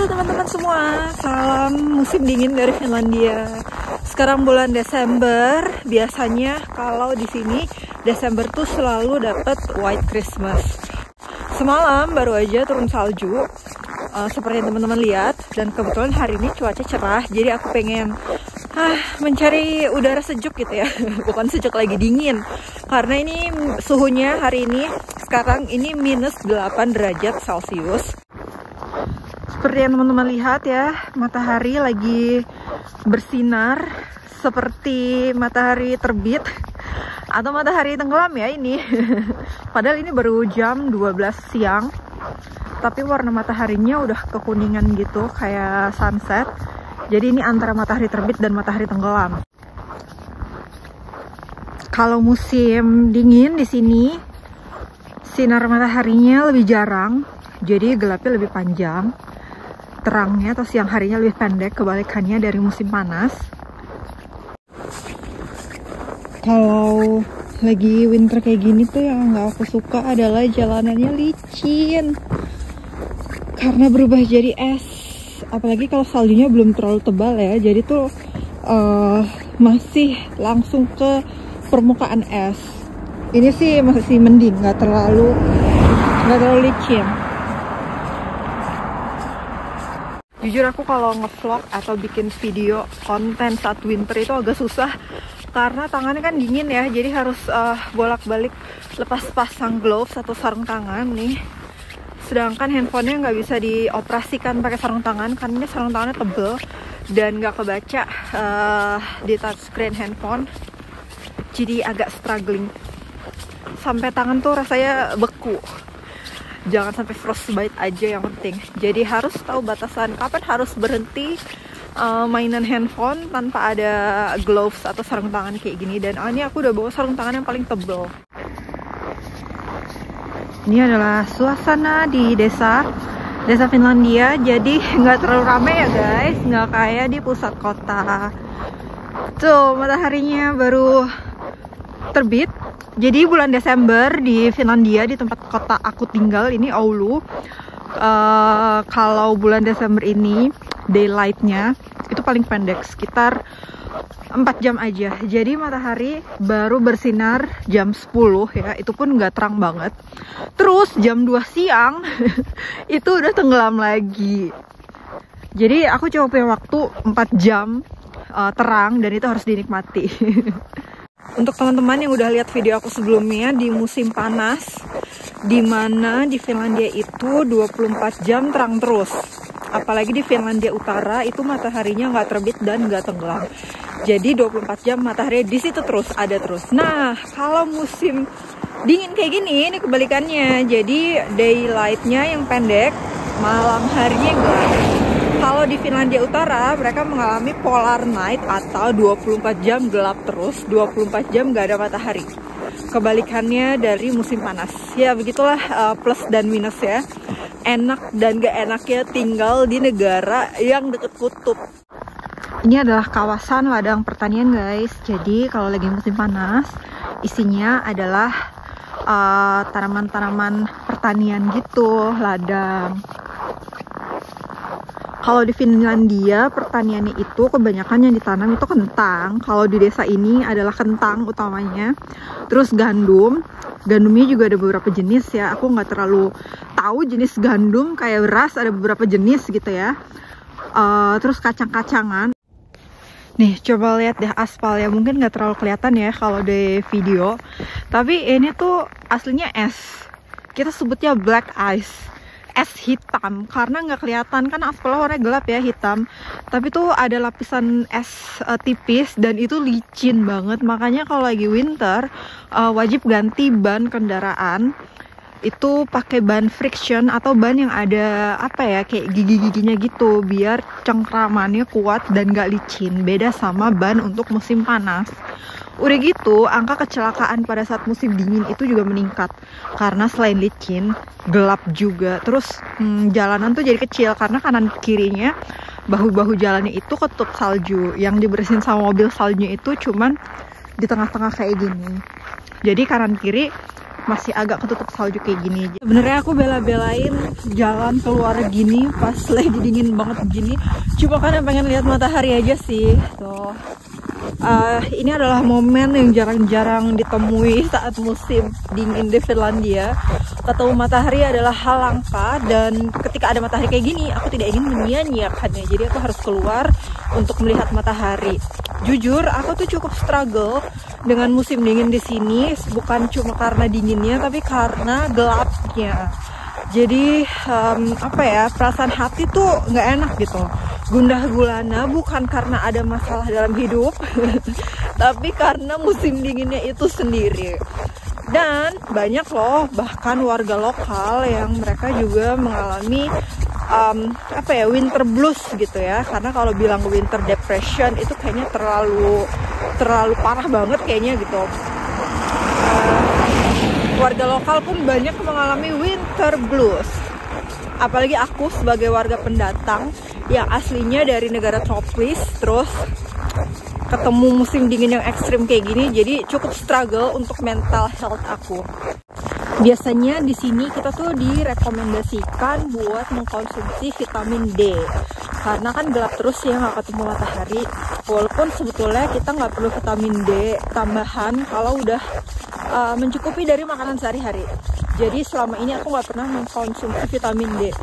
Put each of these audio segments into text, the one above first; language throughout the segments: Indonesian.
teman-teman semua, salam musim dingin dari Finlandia. Sekarang bulan Desember, biasanya kalau di sini Desember tuh selalu dapat White Christmas. Semalam baru aja turun salju, seperti yang teman-teman lihat, dan kebetulan hari ini cuaca cerah, jadi aku pengen mencari udara sejuk gitu ya. Bukan sejuk lagi, dingin, karena ini suhunya hari ini sekarang ini minus 8 derajat Celcius. Seperti yang teman-teman lihat ya, matahari lagi bersinar seperti matahari terbit atau matahari tenggelam ya ini. Padahal ini baru jam 12 siang, tapi warna mataharinya udah kekuningan gitu, kayak sunset. Jadi ini antara matahari terbit dan matahari tenggelam. Kalau musim dingin di sini, sinar mataharinya lebih jarang, jadi gelapnya lebih panjang. Terangnya atau siang harinya lebih pendek, kebalikannya dari musim panas. Kalau lagi winter kayak gini tuh yang nggak aku suka adalah jalanannya licin karena berubah jadi es. Apalagi kalau saljunya belum terlalu tebal ya, jadi tuh masih langsung ke permukaan es. Ini sih masih mending, nggak terlalu licin. Jujur aku kalau ngevlog atau bikin video konten saat winter itu agak susah karena tangannya kan dingin ya, jadi harus bolak-balik lepas pasang gloves atau sarung tangan nih. Sedangkan handphonenya nggak bisa dioperasikan pakai sarung tangan karena ini sarung tangannya tebel dan nggak kebaca di touchscreen handphone, jadi agak struggling. Sampai tangan tuh rasanya beku. Jangan sampai frostbite aja yang penting. Jadi harus tahu batasan kapan harus berhenti mainan handphone tanpa ada gloves atau sarung tangan kayak gini. Dan ini aku udah bawa sarung tangan yang paling tebal. Ini adalah suasana di desa Finlandia. Jadi nggak terlalu ramai ya guys, nggak kayak di pusat kota. Tuh mataharinya baru terbit. Jadi bulan Desember di Finlandia, di tempat kota aku tinggal ini Oulu, kalau bulan Desember ini daylightnya itu paling pendek, sekitar 4 jam aja. Jadi matahari baru bersinar jam 10 ya, itu pun nggak terang banget. Terus jam 2 siang itu udah tenggelam lagi. Jadi aku cuma punya waktu 4 jam terang dan itu harus dinikmati. Untuk teman-teman yang udah lihat video aku sebelumnya di musim panas, dimana di Finlandia itu 24 jam terang terus. Apalagi di Finlandia Utara itu mataharinya nggak terbit dan nggak tenggelam. Jadi 24 jam matahari di situ terus, ada terus. Nah, kalau musim dingin kayak gini, ini kebalikannya. Jadi daylightnya yang pendek, malam harinya yang gelap. Kalau di Finlandia Utara, mereka mengalami polar night atau 24 jam gelap terus, 24 jam gak ada matahari. Kebalikannya dari musim panas. Ya begitulah plus dan minus ya. Enak dan gak enaknya tinggal di negara yang deket kutub. Ini adalah kawasan ladang pertanian guys. Jadi kalau lagi musim panas, isinya adalah tanaman-tanaman pertanian gitu, ladang. Kalau di Finlandia pertaniannya itu kebanyakan yang ditanam itu kentang. Kalau di desa ini adalah kentang utamanya. Terus gandum. Gandumnya juga ada beberapa jenis ya. Aku nggak terlalu tahu jenis gandum, kayak beras ada beberapa jenis gitu ya. Terus kacang-kacangan. Nih coba lihat deh aspal ya. Mungkin nggak terlalu kelihatan ya kalau di video. Tapi ini tuh aslinya es. Kita sebutnya black ice. Es hitam karena nggak kelihatan kan, aspalnya warnanya gelap ya, hitam, tapi tuh ada lapisan es tipis dan itu licin banget. Makanya kalau lagi winter wajib ganti ban kendaraan itu pakai ban friction atau ban yang ada apa ya, kayak gigi-giginya gitu, biar cengkramannya kuat dan nggak licin. Beda sama ban untuk musim panas. Udah gitu, angka kecelakaan pada saat musim dingin itu juga meningkat karena selain licin, gelap juga. Terus jalanan tuh jadi kecil karena kanan kirinya bahu-bahu jalannya itu ketutup salju. Yang dibersihin sama mobil saljunya itu cuman di tengah-tengah kayak gini. Jadi kanan kiri masih agak ketutup salju kayak gini. Sebenarnya aku bela-belain jalan keluar gini pas lagi dingin banget begini, cuma karena pengen lihat matahari aja sih. Tuh. Ini adalah momen yang jarang-jarang ditemui saat musim dingin di Finlandia. Ketemu matahari adalah hal langka, dan ketika ada matahari kayak gini, aku tidak ingin menyia-nyiakannya. Jadi aku harus keluar untuk melihat matahari. Jujur, aku tuh cukup struggle dengan musim dingin di sini, bukan cuma karena dinginnya, tapi karena gelapnya. Jadi apa ya, perasaan hati tuh nggak enak gitu, gundah gulana, bukan karena ada masalah dalam hidup tapi karena musim dinginnya itu sendiri. Dan banyak loh bahkan warga lokal yang mereka juga mengalami apa ya, winter blues gitu ya. Karena kalau bilang winter depression itu kayaknya terlalu parah banget kayaknya gitu. Warga lokal pun banyak mengalami winter blues. Apalagi aku sebagai warga pendatang yang aslinya dari negara tropis, terus ketemu musim dingin yang ekstrim kayak gini, jadi cukup struggle untuk mental health aku. Biasanya di sini kita tuh direkomendasikan buat mengkonsumsi vitamin D, karena kan gelap terus ya, nggak ketemu matahari. Walaupun sebetulnya kita nggak perlu vitamin D tambahan kalau udah mencukupi dari makanan sehari-hari. Jadi selama ini aku nggak pernah mengkonsumsi vitamin D.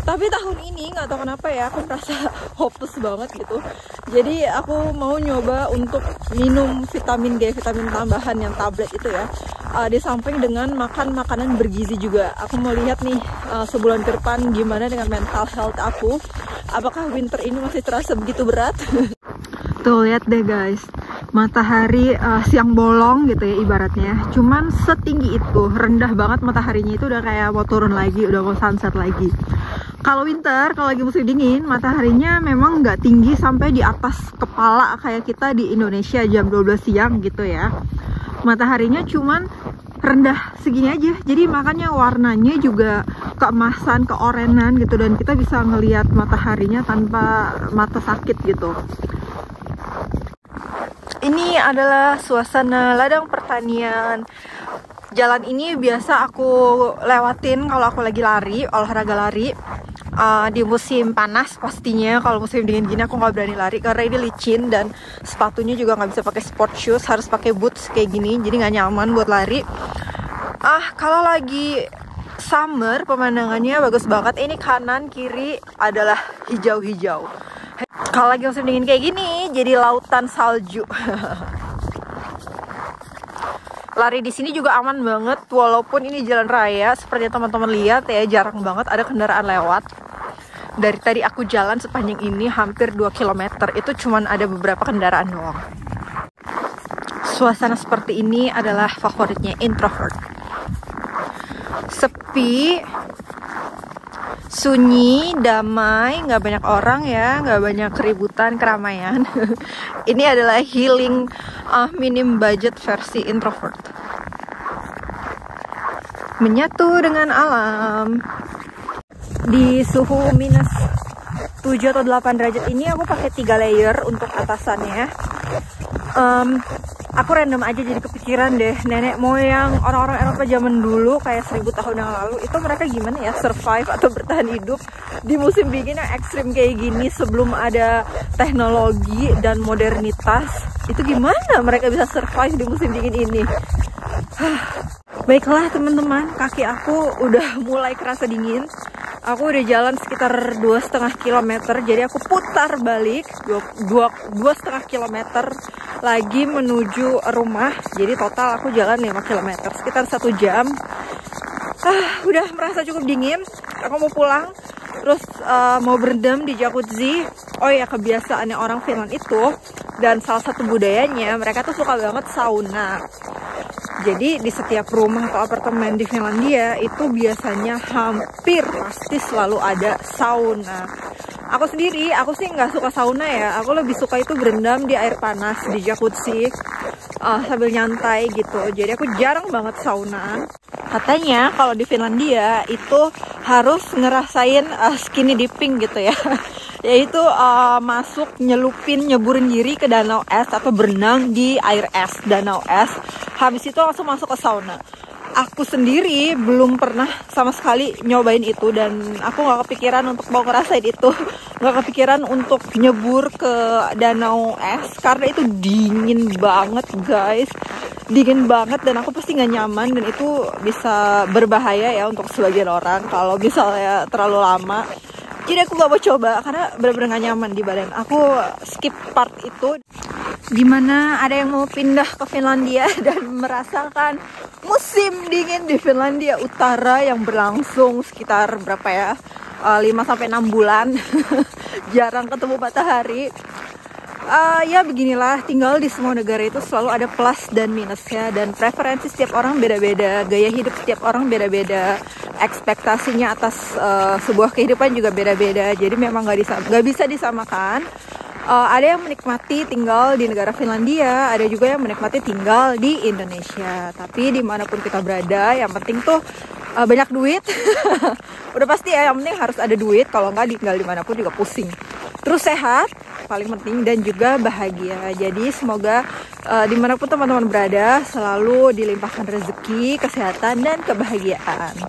Tapi tahun ini nggak tahu kenapa ya, aku merasa hopeless banget gitu. Jadi aku mau nyoba untuk minum vitamin D, vitamin tambahan yang tablet itu ya. Di samping dengan makan makanan bergizi juga. Aku mau lihat nih sebulan ke depan gimana dengan mental health aku. Apakah winter ini masih terasa begitu berat? Tuh lihat deh guys, matahari siang bolong gitu ya ibaratnya, cuman setinggi itu, rendah banget mataharinya, itu udah kayak mau turun lagi, udah mau sunset lagi. Kalau winter, kalau lagi musim dingin, mataharinya memang nggak tinggi sampai di atas kepala kayak kita di Indonesia jam 12 siang gitu ya. Mataharinya cuman rendah segini aja, jadi makanya warnanya juga keemasan, keorenan gitu, dan kita bisa ngelihat mataharinya tanpa mata sakit gitu. Ini adalah suasana ladang pertanian. Jalan ini biasa aku lewatin kalau aku lagi lari, olahraga lari. Di musim panas pastinya, kalau musim dingin gini aku nggak berani lari karena ini licin, dan sepatunya juga nggak bisa pakai sport shoes, harus pakai boots kayak gini, jadi nggak nyaman buat lari. Kalau lagi summer pemandangannya bagus banget. Ini kanan kiri adalah hijau-hijau. Kalau lagi musim dingin kayak gini, jadi lautan salju. Lari di sini juga aman banget, walaupun ini jalan raya. Seperti teman-teman lihat ya, jarang banget ada kendaraan lewat. Dari tadi aku jalan sepanjang ini hampir 2 km, itu cuman ada beberapa kendaraan doang. Suasana seperti ini adalah favoritnya introvert. Sepi, sunyi, damai, nggak banyak orang ya, nggak banyak keributan, keramaian. Ini adalah healing minim budget versi introvert. Menyatu dengan alam. Di suhu minus 7 atau 8 derajat ini aku pakai 3 layer untuk atasannya. Aku random aja jadi kepikiran deh, nenek moyang orang-orang Eropa zaman dulu kayak 1000 tahun yang lalu itu mereka gimana ya survive atau bertahan hidup di musim dingin yang ekstrim kayak gini sebelum ada teknologi dan modernitas. Itu gimana mereka bisa survive di musim dingin ini? Baiklah teman-teman, kaki aku udah mulai kerasa dingin. Aku udah jalan sekitar 2,5 km, jadi aku putar balik 2,5 km lagi menuju rumah. Jadi total aku jalan 5 km, sekitar 1 jam. Udah merasa cukup dingin. Aku mau pulang, terus mau berendam di jacuzzi. Oh ya, kebiasaannya orang Finland itu, dan salah satu budayanya, mereka tuh suka banget sauna. Jadi di setiap rumah atau apartemen di Finlandia itu biasanya hampir pasti selalu ada sauna. Aku sendiri, aku sih nggak suka sauna ya. Aku lebih suka itu berendam di air panas, di jacuzzi, sambil nyantai gitu. Jadi aku jarang banget sauna. Katanya kalau di Finlandia itu harus ngerasain skinny dipping gitu ya. Yaitu masuk, nyeburin diri ke danau es atau berenang di air es, danau es. Habis itu langsung masuk ke sauna. aku sendiri belum pernah sama sekali nyobain itu, dan aku nggak kepikiran untuk mau ngerasain itu. Nggak kepikiran untuk nyebur ke danau es karena itu dingin banget guys, dingin banget, dan aku pasti nggak nyaman, dan itu bisa berbahaya ya untuk sebagian orang kalau misalnya terlalu lama. Jadi aku gak mau coba karena bener-bener gak nyaman di badan. Aku skip part itu. Dimana ada yang mau pindah ke Finlandia dan merasakan musim dingin di Finlandia Utara yang berlangsung sekitar berapa ya, 5-6 bulan. Jarang ketemu matahari. Ya beginilah, tinggal di semua negara itu selalu ada plus dan minusnya, dan preferensi setiap orang beda-beda, gaya hidup setiap orang beda-beda, ekspektasinya atas sebuah kehidupan juga beda-beda. Jadi memang nggak bisa disamakan. Ada yang menikmati tinggal di negara Finlandia, ada juga yang menikmati tinggal di Indonesia. Tapi dimanapun kita berada, yang penting tuh banyak duit. Udah pasti ya, yang penting harus ada duit. Kalau nggak, tinggal dimanapun juga pusing. Terus sehat, paling penting, dan juga bahagia. Jadi semoga dimanapun teman-teman berada selalu dilimpahkan rezeki, kesehatan, dan kebahagiaan.